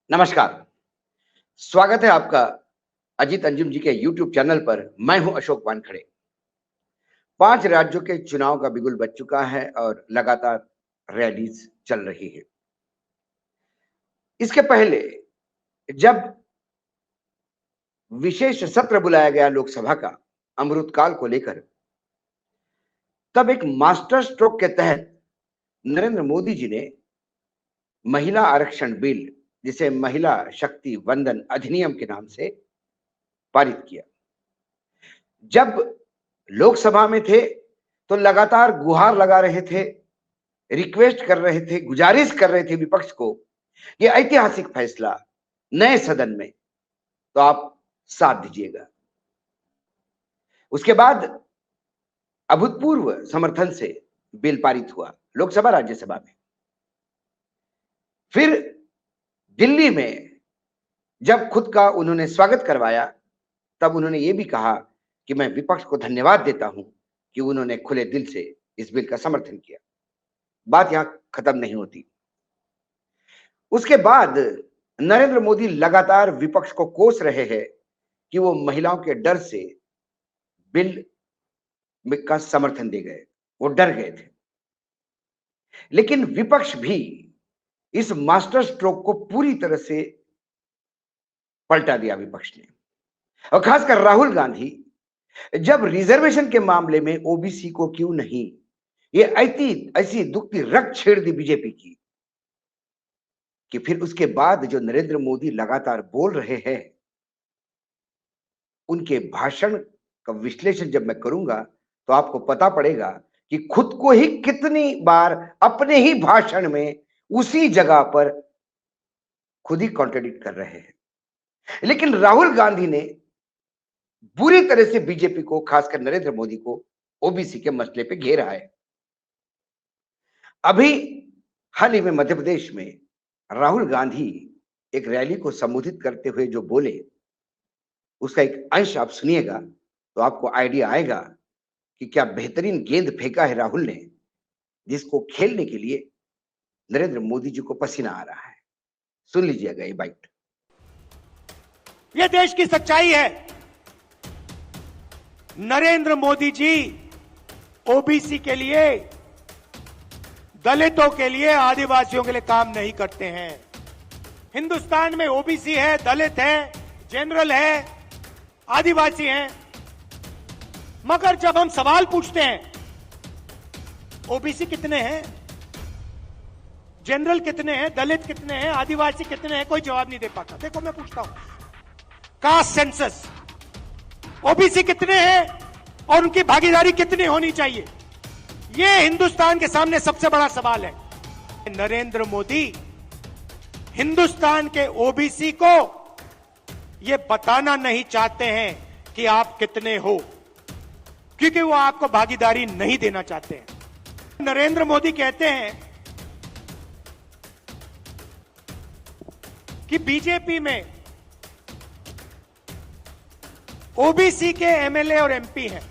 नमस्कार। स्वागत है आपका अजीत अंजुम जी के यूट्यूब चैनल पर। मैं हूं अशोक वानखड़े। 5 राज्यों के चुनाव का बिगुल बज चुका है और लगातार रैलीज चल रही है। इसके पहले जब विशेष सत्र बुलाया गया लोकसभा का अमृतकाल को लेकर, तब एक मास्टर स्ट्रोक के तहत नरेंद्र मोदी जी ने महिला आरक्षण बिल, जिसे महिला शक्ति वंदन अधिनियम के नाम से पारित किया। जब लोकसभा में थे तो लगातार गुहार लगा रहे थे, रिक्वेस्ट कर रहे थे, गुजारिश कर रहे थे विपक्ष को, ये ऐतिहासिक फैसला नए सदन में तो आप साथ दीजिएगा। उसके बाद अभूतपूर्व समर्थन से बिल पारित हुआ लोकसभा राज्यसभा में। फिर दिल्ली में जब खुद का उन्होंने स्वागत करवाया, तब उन्होंने ये भी कहा कि मैं विपक्ष को धन्यवाद देता हूं कि उन्होंने खुले दिल से इस बिल का समर्थन किया। बात यहां खत्म नहीं होती। उसके बाद नरेंद्र मोदी लगातार विपक्ष को कोस रहे हैं कि वो महिलाओं के डर से बिल का समर्थन दे गए, वो डर गए थे। लेकिन विपक्ष भी इस मास्टर स्ट्रोक को पूरी तरह से पलटा दिया विपक्ष ने। और खासकर राहुल गांधी जब रिजर्वेशन के मामले में ओबीसी को क्यों नहीं, ये ऐसी दुखती रग छेड़ दी बीजेपी की कि फिर उसके बाद जो नरेंद्र मोदी लगातार बोल रहे हैं, उनके भाषण का विश्लेषण जब मैं करूंगा तो आपको पता पड़ेगा कि खुद को ही कितनी बार अपने ही भाषण में उसी जगह पर खुद ही कॉन्ट्रडिक्ट कर रहे हैं। लेकिन राहुल गांधी ने बुरी तरह से बीजेपी को, खासकर नरेंद्र मोदी को, ओबीसी के मसले पे घेरा है। अभी हाल ही में मध्य प्रदेश में राहुल गांधी एक रैली को संबोधित करते हुए जो बोले, उसका एक अंश आप सुनिएगा तो आपको आइडिया आएगा कि क्या बेहतरीन गेंद फेंका है राहुल ने, जिसको खेलने के लिए नरेंद्र मोदी जी को पसीना आ रहा है। सुन लीजिएगा ये बाइट। ये देश की सच्चाई है। नरेंद्र मोदी जी ओबीसी के लिए, दलितों के लिए, आदिवासियों के लिए काम नहीं करते हैं। हिंदुस्तान में ओबीसी है, दलित है, जनरल है, आदिवासी हैं। मगर जब हम सवाल पूछते हैं ओबीसी कितने हैं, जनरल कितने हैं, दलित कितने हैं, आदिवासी कितने हैं, कोई जवाब नहीं दे पाता। देखो मैं पूछता हूं, कास्ट सेंसस, ओबीसी कितने हैं और उनकी भागीदारी कितनी होनी चाहिए, यह हिंदुस्तान के सामने सबसे बड़ा सवाल है। नरेंद्र मोदी हिंदुस्तान के ओबीसी को यह बताना नहीं चाहते हैं कि आप कितने हो, क्योंकि वो आपको भागीदारी नहीं देना चाहते हैं। नरेंद्र मोदी कहते हैं कि बीजेपी में ओबीसी के एमएलए और एमपी हैं।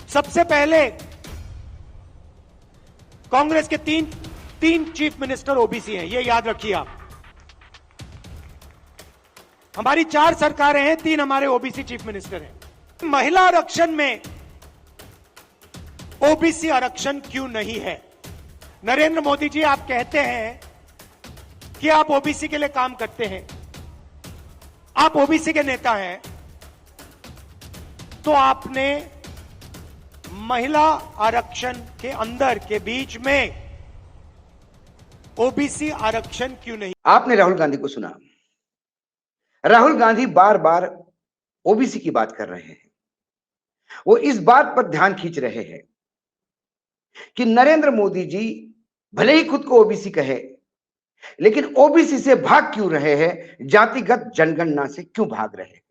सबसे पहले कांग्रेस के तीन चीफ मिनिस्टर ओबीसी हैं, ये याद रखिए आप। हमारी 4 सरकारें हैं, 3 हमारे ओबीसी चीफ मिनिस्टर हैं। महिला आरक्षण में ओबीसी आरक्षण क्यों नहीं है? नरेंद्र मोदी जी, आप कहते हैं कि आप ओबीसी के लिए काम करते हैं, आप ओबीसी के नेता हैं, तो आपने महिला आरक्षण के अंदर के बीच में ओबीसी आरक्षण क्यों नहीं? आपने राहुल गांधी को सुना। राहुल गांधी बार बार ओबीसी की बात कर रहे हैं। वो इस बात पर ध्यान खींच रहे हैं कि नरेंद्र मोदी जी भले ही खुद को ओबीसी कहे, लेकिन ओबीसी से भाग क्यों रहे हैं, जातिगत जनगणना से क्यों भाग रहे हैं।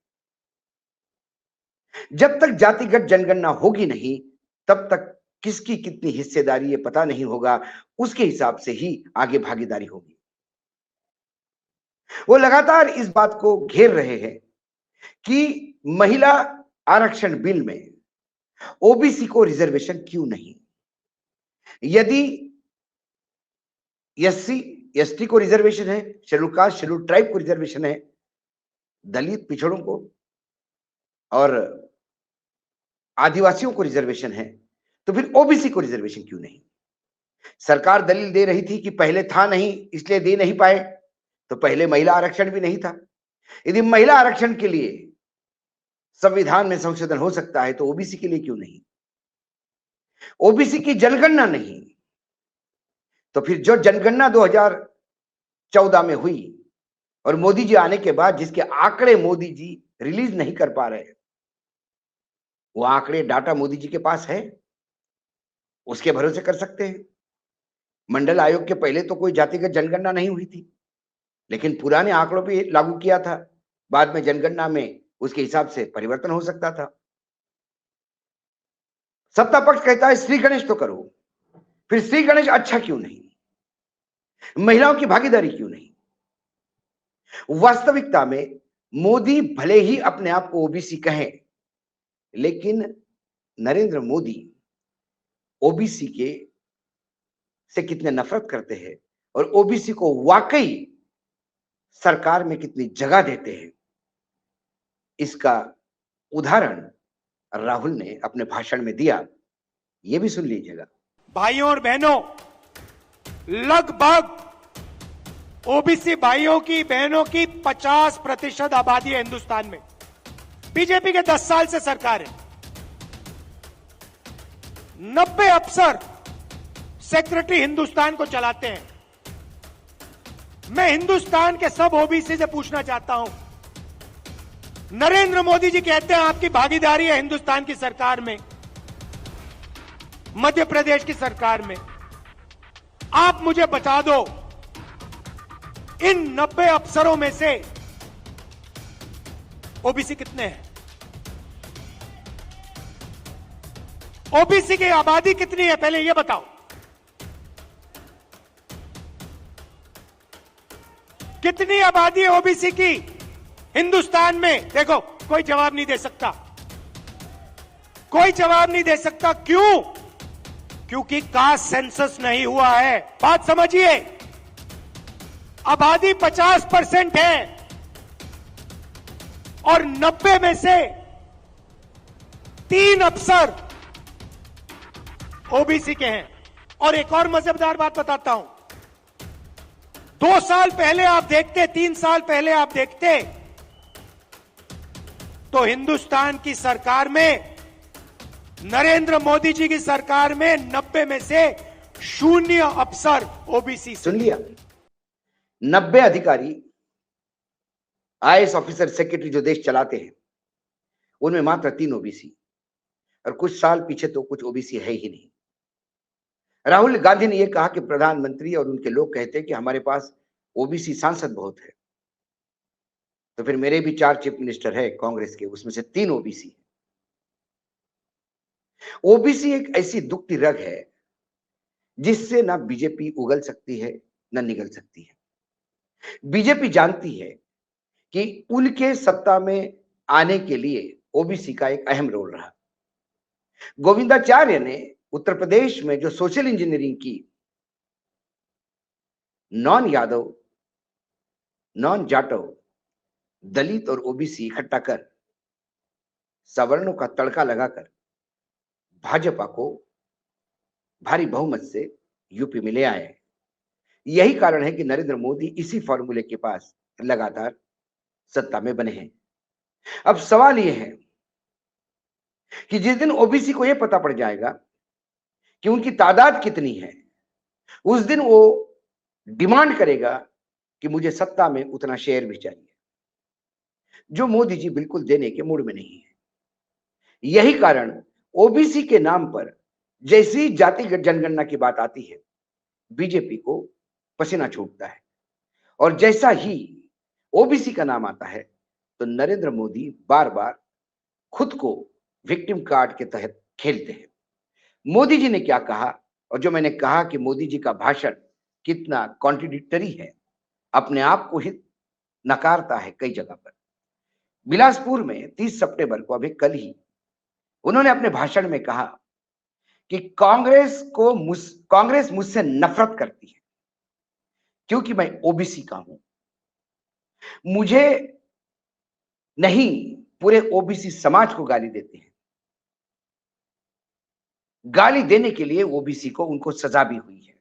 जब तक जातिगत जनगणना होगी नहीं, तब तक किसकी कितनी हिस्सेदारी ये पता नहीं होगा, उसके हिसाब से ही आगे भागीदारी होगी। वो लगातार इस बात को घेर रहे हैं कि महिला आरक्षण बिल में ओबीसी को रिजर्वेशन क्यों नहीं। यदि एससी एसटी को रिजर्वेशन है, शेड्यूल कास्ट शेड्यूल ट्राइब को रिजर्वेशन है, दलित पिछड़ों को और आदिवासियों को रिजर्वेशन है, तो फिर ओबीसी को रिजर्वेशन क्यों नहीं? सरकार दलील दे रही थी कि पहले था नहीं इसलिए दे नहीं पाए, तो पहले महिला आरक्षण भी नहीं था। यदि महिला आरक्षण के लिए संविधान में संशोधन हो सकता है तो ओबीसी के लिए क्यों नहीं? ओबीसी की जनगणना नहीं, तो फिर जो जनगणना 2014 में हुई और मोदी जी आने के बाद जिसके आंकड़े मोदी जी रिलीज नहीं कर पा रहे, वो आंकड़े डाटा मोदी जी के पास है, उसके भरोसे कर सकते हैं। मंडल आयोग के पहले तो कोई जातिगत जनगणना नहीं हुई थी, लेकिन पुराने आंकड़ों पे लागू किया था, बाद में जनगणना में उसके हिसाब से परिवर्तन हो सकता था। सत्ता पक्ष कहता है श्री गणेश तो करो, फिर श्री गणेश अच्छा क्यों नहीं? महिलाओं की भागीदारी क्यों नहीं? वास्तविकता में मोदी भले ही अपने आप को ओबीसी कहें, लेकिन नरेंद्र मोदी ओबीसी के से कितने नफरत करते हैं और ओबीसी को वाकई सरकार में कितनी जगह देते हैं, इसका उदाहरण राहुल ने अपने भाषण में दिया। यह भी सुन लीजिएगा। भाइयों और बहनों, लगभग ओबीसी भाइयों की बहनों की 50% आबादी है हिंदुस्तान में। बीजेपी के 10 साल से सरकार है। 90 अफसर सेक्रेटरी हिंदुस्तान को चलाते हैं। मैं हिंदुस्तान के सब ओबीसी से पूछना चाहता हूं, नरेंद्र मोदी जी कहते हैं आपकी भागीदारी है हिंदुस्तान की सरकार में, मध्य प्रदेश की सरकार में। आप मुझे बता दो, इन 90 अफसरों में से ओबीसी कितने हैं? ओबीसी की आबादी कितनी है पहले यह बताओ। कितनी आबादी है ओबीसी की हिंदुस्तान में? देखो, कोई जवाब नहीं दे सकता, कोई जवाब नहीं दे सकता। क्यों? क्योंकि कास्ट सेंसस नहीं हुआ है। बात समझिए, आबादी 50% है और 90 में से 3 अफसर ओबीसी के हैं। और एक और मजेदार बात बताता हूं, 2 साल पहले आप देखते, 3 साल पहले आप देखते तो हिंदुस्तान की सरकार में, नरेंद्र मोदी जी की सरकार में 90 में से 0 अफसर ओबीसी। सुन लिया, 90 अधिकारी आईएएस ऑफिसर सेक्रेटरी जो देश चलाते हैं उनमें मात्र 3 ओबीसी, और कुछ साल पीछे तो कुछ ओबीसी है ही नहीं। राहुल गांधी ने यह कहा कि प्रधानमंत्री और उनके लोग कहते हैं कि हमारे पास ओबीसी सांसद बहुत है, तो फिर मेरे भी 4 चीफ मिनिस्टर है कांग्रेस के, उसमें से 3 ओबीसी। ओबीसी एक ऐसी दुखती रग है जिससे ना बीजेपी उगल सकती है ना निगल सकती है। बीजेपी जानती है कि उनके सत्ता में आने के लिए ओबीसी का एक अहम रोल रहा। गोविंदाचार्य ने उत्तर प्रदेश में जो सोशल इंजीनियरिंग की, नॉन यादव, नॉन जाटव, दलित और ओबीसी इकट्ठा कर सवर्णों का तड़का लगाकर भाजपा को भारी बहुमत से यूपी में ले आए। यही कारण है कि नरेंद्र मोदी इसी फॉर्मूले के पास लगातार सत्ता में बने हैं। अब सवाल यह है कि जिस दिन ओबीसी को यह पता पड़ जाएगा कि उनकी तादाद कितनी है, उस दिन वो डिमांड करेगा कि मुझे सत्ता में उतना शेयर भी चाहिए, जो मोदी जी बिल्कुल देने के मूड में नहीं है। यही कारण ओबीसी के नाम पर जैसी जातिगत जनगणना की बात आती है, बीजेपी को पसीना छूटता है, और जैसा ही ओबीसी का नाम आता है तो नरेंद्र मोदी बार बार खुद को विक्टिम कार्ड के तहत खेलते हैं। मोदी जी ने क्या कहा, और जो मैंने कहा कि मोदी जी का भाषण कितना कॉन्ट्रडिक्टरी है, अपने आप को ही नकारता है कई जगह पर। बिलासपुर में 30 सितंबर को, अभी कल ही, उन्होंने अपने भाषण में कहा कि कांग्रेस मुझसे नफरत करती है, क्योंकि मैं ओबीसी का हूं। मुझे नहीं, पूरे ओबीसी समाज को गाली देते हैं। गाली देने के लिए ओबीसी को उनको सजा भी हुई है।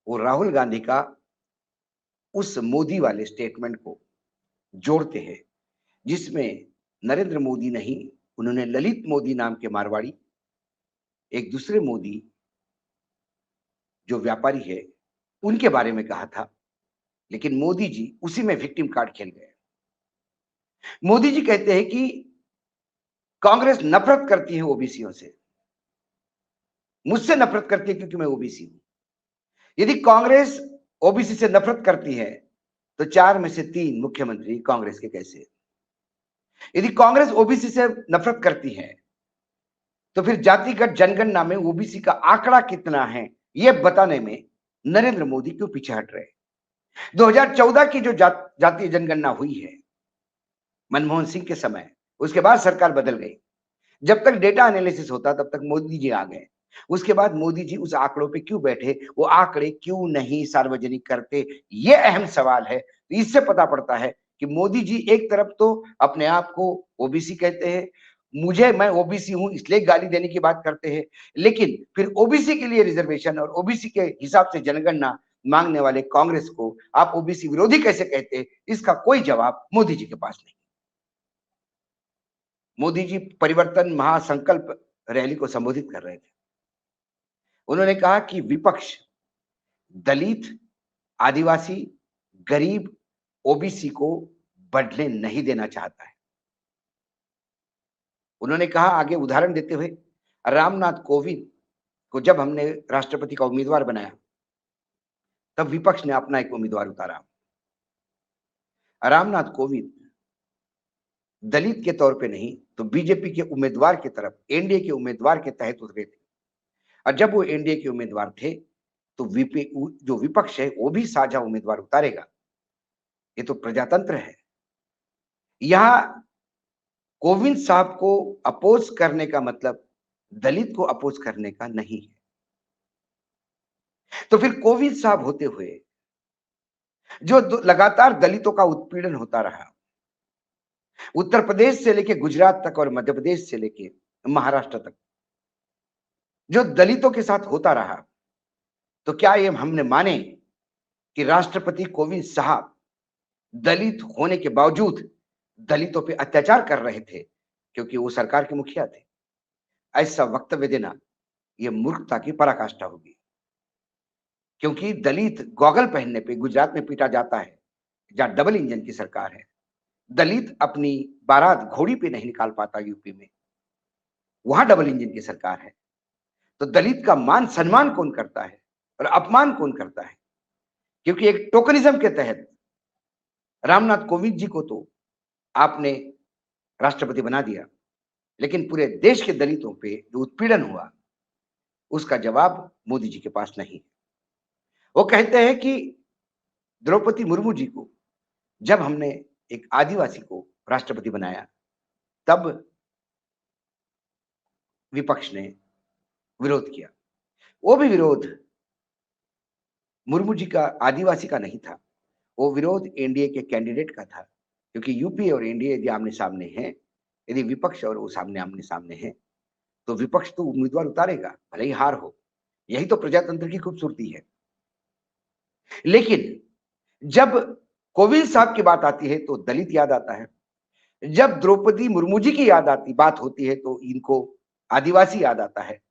वो राहुल गांधी का उस मोदी वाले स्टेटमेंट को जोड़ते हैं जिसमें नरेंद्र मोदी नहीं, उन्होंने ललित मोदी नाम के मारवाड़ी, एक दूसरे मोदी जो व्यापारी है, उनके बारे में कहा था। लेकिन मोदी जी उसी में विक्टिम कार्ड खेल गए। मोदी जी कहते हैं कि कांग्रेस नफरत करती है ओबीसीयों से। मुझसे नफरत करती है क्योंकि मैं ओबीसी हूं। यदि कांग्रेस ओबीसी से नफरत करती है तो 4 में से 3 मुख्यमंत्री कांग्रेस के कैसे? यदि कांग्रेस ओबीसी से नफरत करती है तो फिर जातिगत जनगणना में ओबीसी का आंकड़ा कितना है यह बताने में नरेंद्र मोदी क्यों पीछे हट रहे? 2014 की जो जातीय जनगणना हुई है मनमोहन सिंह के समय, उसके बाद सरकार बदल गई। जब तक डेटा एनालिसिस होता तब तक मोदी जी आ गए। उसके बाद मोदी जी उस आंकड़ों पे क्यों बैठे, वो आंकड़े क्यों नहीं सार्वजनिक करते, ये अहम सवाल है। तो इससे पता पड़ता है कि मोदी जी एक तरफ तो अपने आप को ओबीसी कहते हैं, मैं ओबीसी हूं इसलिए गाली देने की बात करते हैं, लेकिन फिर ओबीसी के लिए रिजर्वेशन और ओबीसी के हिसाब से जनगणना मांगने वाले कांग्रेस को आप ओबीसी विरोधी कैसे कहते हैं, इसका कोई जवाब मोदी जी के पास नहीं। मोदी जी परिवर्तन महासंकल्प रैली को संबोधित कर रहे थे। उन्होंने कहा कि विपक्ष दलित, आदिवासी, गरीब, ओबीसी को बढ़ने नहीं देना चाहता है। उन्होंने कहा, आगे उदाहरण देते हुए, रामनाथ कोविंद को जब हमने राष्ट्रपति का उम्मीदवार बनाया तब विपक्ष ने अपना एक उम्मीदवार उतारा। रामनाथ कोविंद दलित के तौर पे नहीं तो बीजेपी के उम्मीदवार की तरफ, एनडीए के उम्मीदवार के तहत उतरे थे। और जब वो एनडीए के उम्मीदवार थे तो जो विपक्ष है वो भी साझा उम्मीदवार उतारेगा। ये तो प्रजातंत्र है। यहां कोविंद साहब को अपोज करने का मतलब दलित को अपोज करने का नहीं है। तो फिर कोविंद साहब होते हुए जो लगातार दलितों का उत्पीड़न होता रहा, उत्तर प्रदेश से लेके गुजरात तक और मध्य प्रदेश से लेके महाराष्ट्र तक जो दलितों के साथ होता रहा, तो क्या ये हमने माने कि राष्ट्रपति कोविंद साहब दलित होने के बावजूद दलितों पे अत्याचार कर रहे थे क्योंकि वो सरकार के मुखिया थे? ऐसा वक्तव्य देना यह मूर्खता की पराकाष्ठा होगी। क्योंकि दलित गॉगल पहनने पे गुजरात में पीटा जाता है जहां डबल इंजन की सरकार है। दलित अपनी बारात घोड़ी पे नहीं निकाल पाता यूपी में, वहां डबल इंजन की सरकार है। तो दलित का मान सम्मान कौन करता है और अपमान कौन करता है? क्योंकि एक टोकनिज्म के तहत रामनाथ कोविंद जी को तो आपने राष्ट्रपति बना दिया, लेकिन पूरे देश के दलितों पे जो उत्पीड़न हुआ उसका जवाब मोदी जी के पास नहीं। वो कहते हैं कि द्रौपदी मुर्मू जी को जब हमने एक आदिवासी को राष्ट्रपति बनाया तब विपक्ष ने विरोध किया। वो भी विरोध मुर्मू जी का आदिवासी का नहीं था, वो विरोध एनडीए के कैंडिडेट का था। क्योंकि यूपी और एनडीए यदि आमने सामने हैं, यदि विपक्ष और वो आमने सामने हैं, तो विपक्ष तो उम्मीदवार उतारेगा भले ही हार हो। यही तो प्रजातंत्र की खूबसूरती है। लेकिन जब कोविंद साहब की बात आती है तो दलित याद आता है, जब द्रौपदी मुर्मू जी की बात होती है तो इनको आदिवासी याद आता है,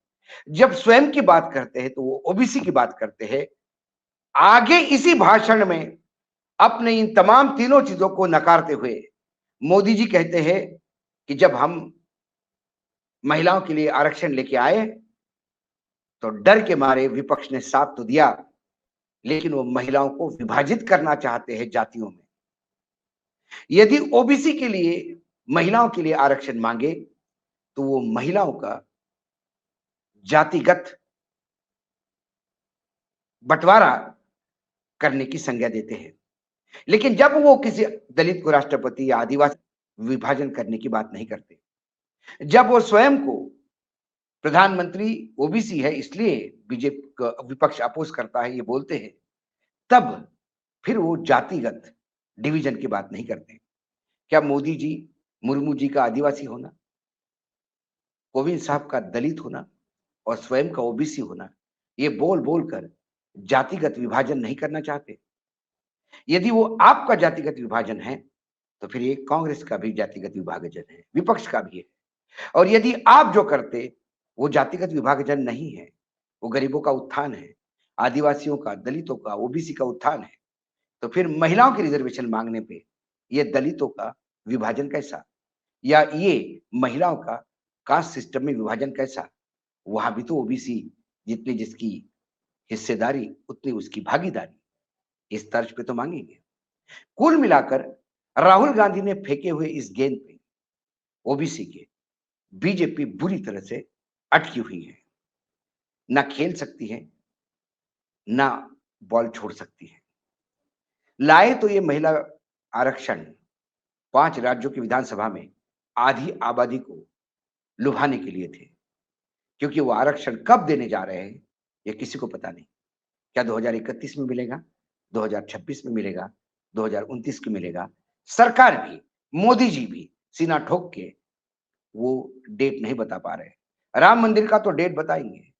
जब स्वयं की बात करते हैं तो वो ओबीसी की बात करते हैं। आगे इसी भाषण में अपने इन तमाम तीनों चीजों को नकारते हुए मोदी जी कहते हैं कि जब हम महिलाओं के लिए आरक्षण लेके आए तो डर के मारे विपक्ष ने साथ तो दिया, लेकिन वो महिलाओं को विभाजित करना चाहते हैं जातियों में। यदि ओबीसी के लिए, महिलाओं के लिए आरक्षण मांगे तो वो महिलाओं का जातिगत बंटवारा करने की संज्ञा देते हैं। लेकिन जब वो किसी दलित को राष्ट्रपति या आदिवासी विभाजन करने की बात नहीं करते, जब वो स्वयं को प्रधानमंत्री ओबीसी है इसलिए बीजेपी का विपक्ष अपोज करता है, ये बोलते हैं, तब फिर वो जातिगत डिवीजन की बात नहीं करते। क्या मोदी जी, मुर्मू जी का आदिवासी होना, कोविंद साहब का दलित होना और स्वयं का ओबीसी होना, ये बोल बोल कर जातिगत विभाजन नहीं करना चाहते? यदि वो आपका जातिगत विभाजन है, तो फिर ये कांग्रेस का भी जातिगत विभाजन है, विपक्ष का भी है। और यदि आप जो करते वो जातिगत विभाजन नहीं है, वो गरीबों का उत्थान है, आदिवासियों का, दलितों का, ओबीसी का उत्थान है, तो फिर महिलाओं की रिजर्वेशन मांगने पे ये दलितों का विभाजन कैसा, या ये महिलाओं का कास्ट सिस्टम में विभाजन कैसा? वहां भी तो ओबीसी जितनी जिसकी हिस्सेदारी उतनी उसकी भागीदारी, इस तर्ज पे तो मांगेंगे। कुल मिलाकर राहुल गांधी ने फेंके हुए इस गेंद पे ओबीसी के बीजेपी बुरी तरह से अटकी हुई है, ना खेल सकती है, ना बॉल छोड़ सकती है। लाए तो ये महिला आरक्षण 5 राज्यों की विधानसभा में आधी आबादी को लुभाने के लिए थे, क्योंकि वो आरक्षण कब देने जा रहे हैं ये किसी को पता नहीं। क्या 2031 में मिलेगा, 2026 में मिलेगा, 2029 में मिलेगा? सरकार भी, मोदी जी भी सीना ठोक के वो डेट नहीं बता पा रहे। राम मंदिर का तो डेट बताएंगे,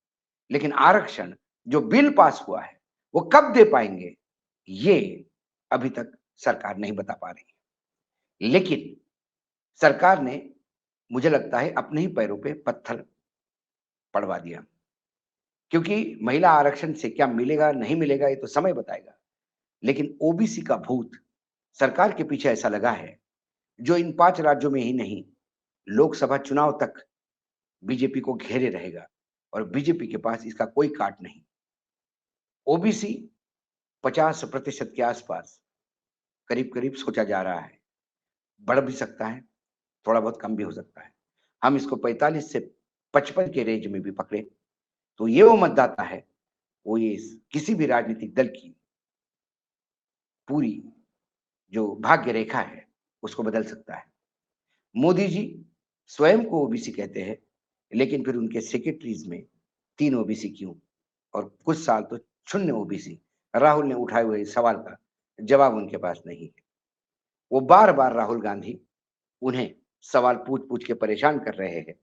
लेकिन आरक्षण जो बिल पास हुआ है वो कब दे पाएंगे, ये अभी तक सरकार नहीं बता पा रही। लेकिन सरकार ने, मुझे लगता है, अपने ही पैरों पे पत्थर पड़वा दिया, क्योंकि महिला आरक्षण से क्या मिलेगा नहीं मिलेगा ये तो समय बताएगा। लेकिन ओबीसी का भूत सरकार के पीछे ऐसा लगा है, जो इन 5 राज्यों में ही नहीं, लोकसभा चुनाव तक बीजेपी को घेरे रहेगा और बीजेपी के पास इसका कोई काट नहीं। ओबीसी 50% के आसपास करीब करीब सोचा जा रहा है, बढ़ भी सकता है, थोड़ा बहुत कम भी हो सकता है। हम इसको 45 से 55 के रेंज में भी पकड़े तो ये वो मतदाता है, वो ये किसी भी राजनीतिक दल की पूरी जो भाग्य रेखा है उसको बदल सकता है। मोदी जी स्वयं को ओबीसी कहते हैं, लेकिन फिर उनके सेक्रेटरीज में 3 ओबीसी क्यों, और कुछ साल तो शून्य ओबीसी। राहुल ने उठाए हुए इस सवाल का जवाब उनके पास नहीं है। वो बार बार, राहुल गांधी उन्हें सवाल पूछ पूछ के परेशान कर रहे हैं,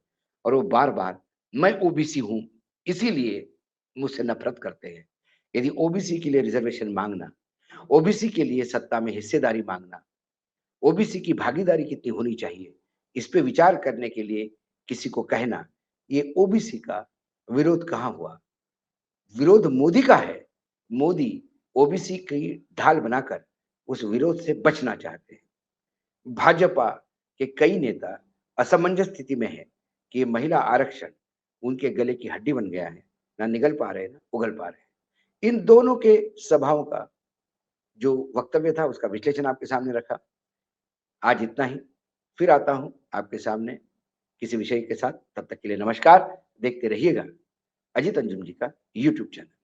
और वो बार बार मैं ओबीसी हूं इसीलिए मुझसे नफरत करते हैं। यदि ओबीसी के लिए रिजर्वेशन मांगना, ओबीसी के लिए सत्ता में हिस्सेदारी मांगना, ओबीसी की भागीदारी कितनी होनी चाहिए, इस पे विचार करने के लिए किसी को कहना, ये ओबीसी का विरोध कहां हुआ? विरोध मोदी का है। मोदी ओबीसी की ढाल बनाकर उस विरोध से बचना चाहते हैं। भाजपा के कई नेता असमंजस स्थिति में है कि ये महिला आरक्षण उनके गले की हड्डी बन गया है, ना निगल पा रहे, ना उगल पा रहे। इन दोनों के सभाओं का जो वक्तव्य था उसका विश्लेषण आपके सामने रखा। आज इतना ही, फिर आता हूं आपके सामने किसी विषय के साथ। तब तक के लिए नमस्कार। देखते रहिएगा अजीत अंजुम जी का यूट्यूब चैनल।